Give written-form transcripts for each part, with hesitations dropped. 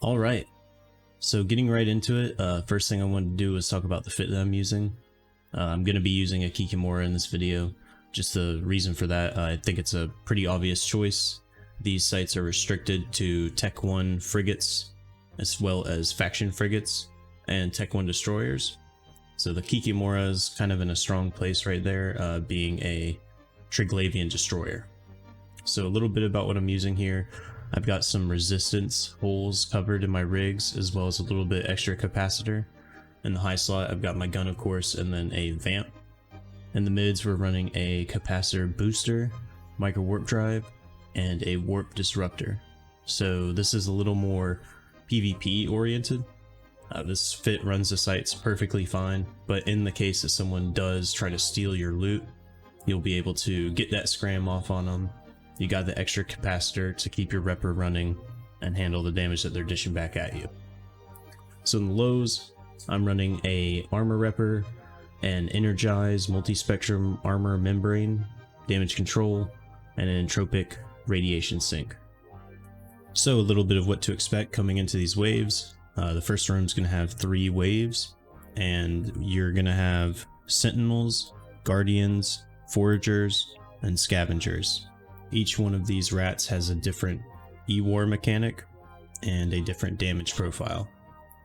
Alright, so getting right into it, first thing I wanted to do is talk about the fit that I'm using. I'm going to be using a Kikimora in this video. Just the reason for that, I think it's a pretty obvious choice. These sights are restricted to Tech 1 frigates, as well as faction frigates, and Tech 1 destroyers. So the Kikimora is kind of in a strong place right there, being a Triglavian destroyer. So a little bit about what I'm using here. I've got some resistance holes covered in my rigs, as well as a little bit extra capacitor. In the high slot, I've got my gun, of course, and then a vamp. In the mids, we're running a capacitor booster, Microwarpdrive, and a warp disruptor. So this is a little more PvP oriented. This fit runs the sights perfectly fine, but in the case that someone does try to steal your loot, you'll be able to get that scram off on them. You got the extra capacitor to keep your repper running and handle the damage that they're dishing back at you. So in the lows, I'm running a armor repper, an Energized Multispectrum armor membrane, damage control, and an Entropic radiation sink. So a little bit of what to expect coming into these waves. The first room is going to have 3 waves, and you're going to have Sentinels, Guardians, Foragers, and Scavengers. Each one of these rats has a different E-War mechanic and a different damage profile.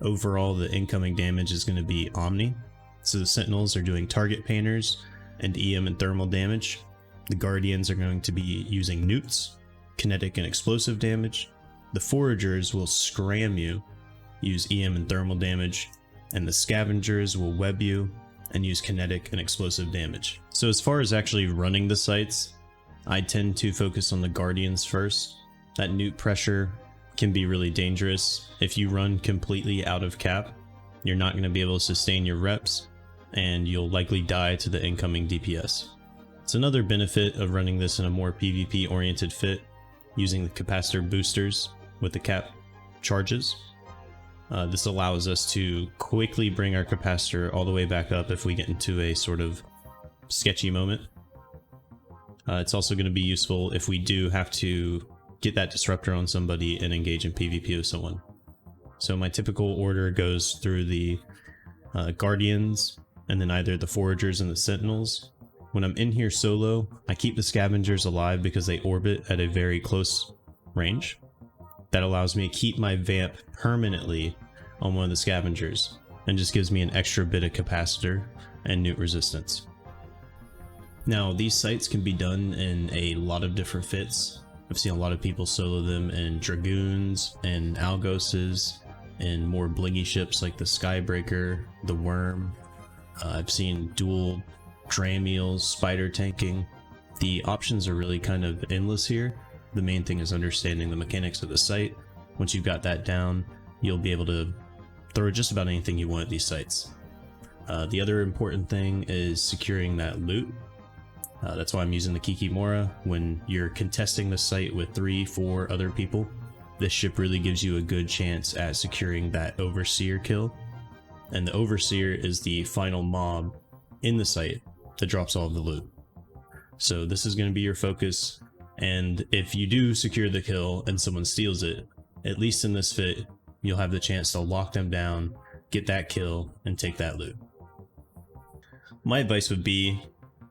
Overall, the incoming damage is going to be Omni. So the Sentinels are doing target painters and EM and thermal damage. The Guardians are going to be using newts, kinetic and explosive damage. The Foragers will scram you, use EM and thermal damage, and the Scavengers will web you and use kinetic and explosive damage. So as far as actually running the sights, I tend to focus on the Guardians first. That newt pressure can be really dangerous. If you run completely out of cap, you're not going to be able to sustain your reps, and you'll likely die to the incoming DPS. It's another benefit of running this in a more PvP oriented fit, using the capacitor boosters with the cap charges. This allows us to quickly bring our capacitor all the way back up if we get into a sort of sketchy moment. It's also going to be useful if we do have to get that disruptor on somebody and engage in PvP with someone. So my typical order goes through the Guardians, and then either the Foragers and the Sentinels. When I'm in here solo, I keep the Scavengers alive because they orbit at a very close range. That allows me to keep my vamp permanently on one of the Scavengers, and just gives me an extra bit of capacitor and newt resistance. Now, these sights can be done in a lot of different fits. I've seen a lot of people solo them in Dragoons and Algoses, and more blingy ships like the Skybreaker, the Worm. I've seen dual Dramiels, spider tanking. The options are really kind of endless here. The main thing is understanding the mechanics of the sight. Once you've got that down, you'll be able to throw just about anything you want at these sights. The other important thing is securing that loot. That's why I'm using the Kikimora. When you're contesting the site with 3-4 other people, this ship really gives you a good chance at securing that Overseer kill. And the Overseer is the final mob in the site that drops all of the loot. So this is going to be your focus, and if you do secure the kill and someone steals it, at least in this fit, you'll have the chance to lock them down, get that kill, and take that loot. My advice would be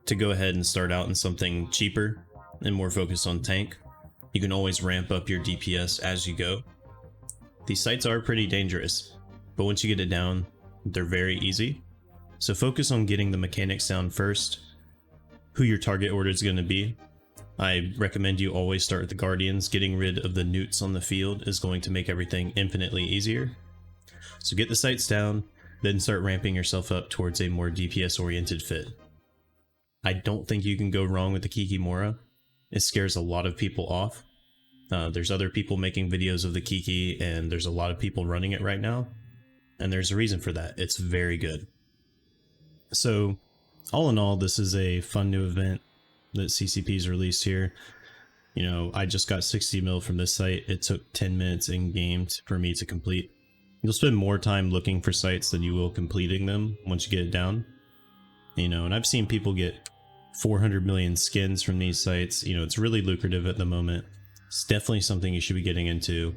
to go ahead and start out in something cheaper and more focused on tank. You can always ramp up your DPS as you go. These sites are pretty dangerous, but once you get it down, they're very easy. So focus on getting the mechanics down first, who your target order is going to be. I recommend you always start with the Guardians. Getting rid of the newts on the field is going to make everything infinitely easier. So get the sights down, then start ramping yourself up towards a more DPS oriented fit. I don't think you can go wrong with the Kikimora. It scares a lot of people off. There's other people making videos of the Kiki, and there's a lot of people running it right now. And there's a reason for that. It's very good. So, all in all, this is a fun new event that CCP's released here. You know, I just got 60 mil from this site. It took 10 minutes in game for me to complete. You'll spend more time looking for sites than you will completing them once you get it down. You know, and I've seen people get 400 million skins from these sites. You know, it's really lucrative at the moment. It's definitely something you should be getting into.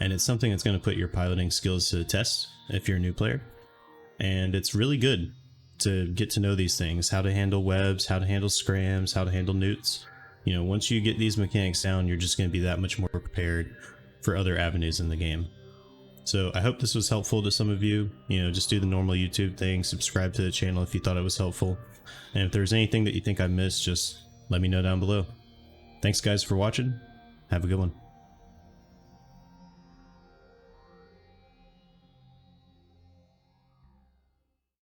and it's something that's going to put your piloting skills to the test if you're a new player. And it's really good to get to know these things, how to handle webs, how to handle scrams, how to handle newts. You know, once you get these mechanics down, you're just going to be that much more prepared for other avenues in the game. So I hope this was helpful to some of you. You know, just do the normal YouTube thing, subscribe to the channel if you thought it was helpful. And if there's anything that you think I missed, just let me know down below. Thanks guys for watching. Have a good one.